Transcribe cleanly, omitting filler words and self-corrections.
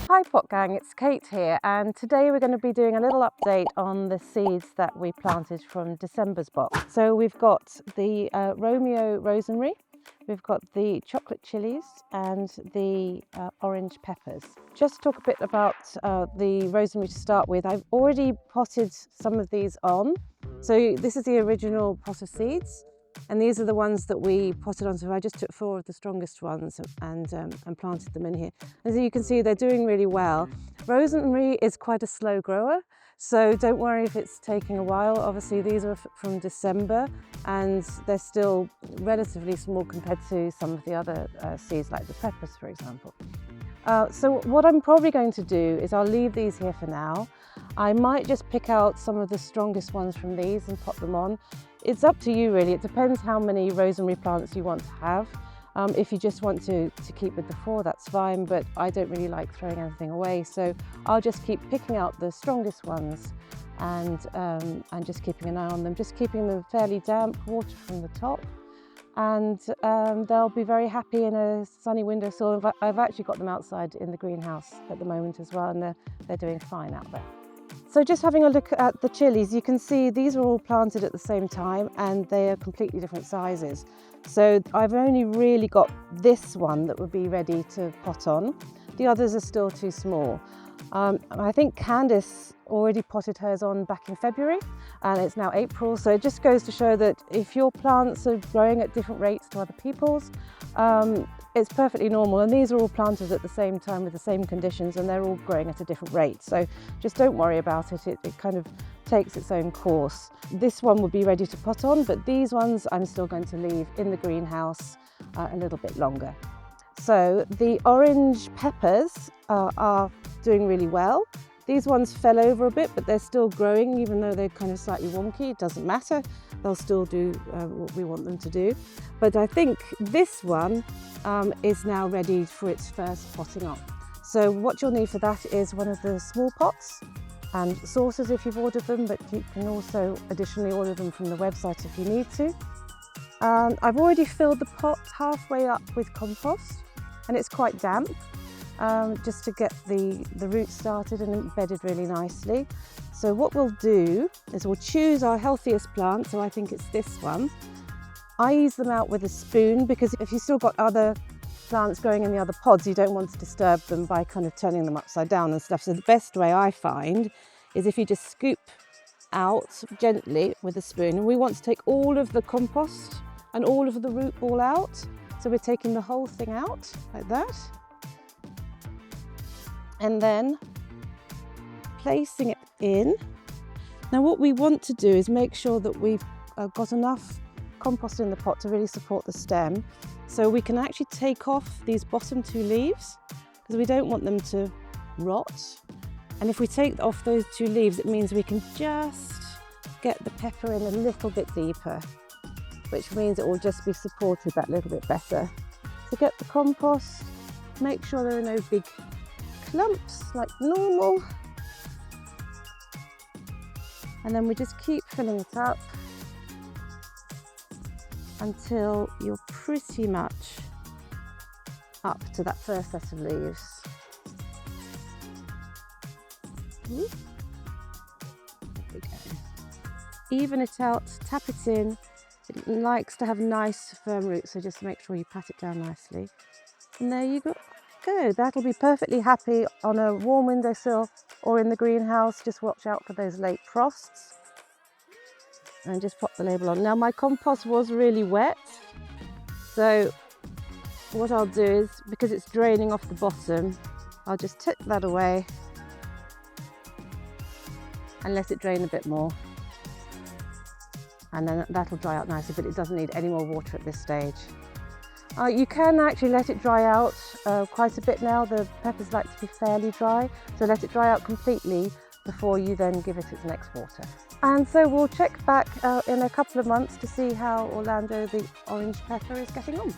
Hi Pot Gang, it's Kate here, and today we're going to be doing a little update on the seeds that we planted from December's box. So we've got the Romeo rosemary, we've got the chocolate chilies and the orange peppers. Just to talk a bit about the rosemary to start with, I've already potted some of these on. So this is the original pot of seeds. And these are the ones that we potted on. So I just took 4 of the strongest ones and planted them in here. As you can see, they're doing really well. Rosemary is quite a slow grower, so don't worry if it's taking a while. Obviously, these are from December and they're still relatively small compared to some of the other seeds, like the peppers, for example. So what I'm probably going to do is I'll leave these here for now. I might just pick out some of the strongest ones from these and pop them on. It's up to you really, it depends how many rosemary plants you want to have. If you just want to keep with the 4, that's fine, but I don't really like throwing anything away, so I'll just keep picking out the strongest ones and just keeping an eye on them, just keeping them fairly damp, water from the top, and they'll be very happy in a sunny windowsill. I've actually got them outside in the greenhouse at the moment as well, and they're doing fine out there. So just having a look at the chilies, you can see these are all planted at the same time and they are completely different sizes. So I've only really got this one that would be ready to pot on. The others are still too small. I think Candice already potted hers on back in February and it's now April. So it just goes to show that if your plants are growing at different rates to other people's, it's perfectly normal, and these are all planted at the same time with the same conditions and they're all growing at a different rate. So just don't worry about it, it kind of takes its own course. This one will be ready to pot on, but these ones I'm still going to leave in the greenhouse a little bit longer. So the orange peppers are doing really well. These ones fell over a bit, but they're still growing, even though they're kind of slightly wonky. It doesn't matter, they'll still do what we want them to do. But I think this one is now ready for its first potting on. So what you'll need for that is one of the small pots and saucers if you've ordered them, but you can also additionally order them from the website if you need to. I've already filled the pot halfway up with compost and it's quite damp. Just to get the roots started and embedded really nicely. So what we'll do is we'll choose our healthiest plant, so I think it's this one. I ease them out with a spoon because if you've still got other plants growing in the other pods, you don't want to disturb them by kind of turning them upside down and stuff. So the best way I find is if you just scoop out gently with a spoon. And we want to take all of the compost and all of the root ball out. So we're taking the whole thing out like that. And then placing it in. Now what we want to do is make sure that we've got enough compost in the pot to really support the stem, so we can actually take off these bottom 2 leaves because we don't want them to rot. And if we take off those 2 leaves, it means we can just get the pepper in a little bit deeper, which means it will just be supported that little bit better. So get the compost, make sure there are no big lumps like normal, and then we just keep filling it up until you're pretty much up to that first set of leaves. There we go. Even it out, tap it in. It likes to have nice firm roots, so just make sure you pat it down nicely. And there you go. That'll be perfectly happy on a warm windowsill or in the greenhouse. Just watch out for those late frosts and just pop the label on. Now my compost was really wet, so what I'll do is, because it's draining off the bottom, I'll just tip that away and let it drain a bit more, and then that'll dry out nicely, but it doesn't need any more water at this stage. You can actually let it dry out quite a bit now. The peppers like to be fairly dry, so let it dry out completely before you then give it its next water. And so we'll check back in a couple of months to see how Orlando the orange pepper is getting on.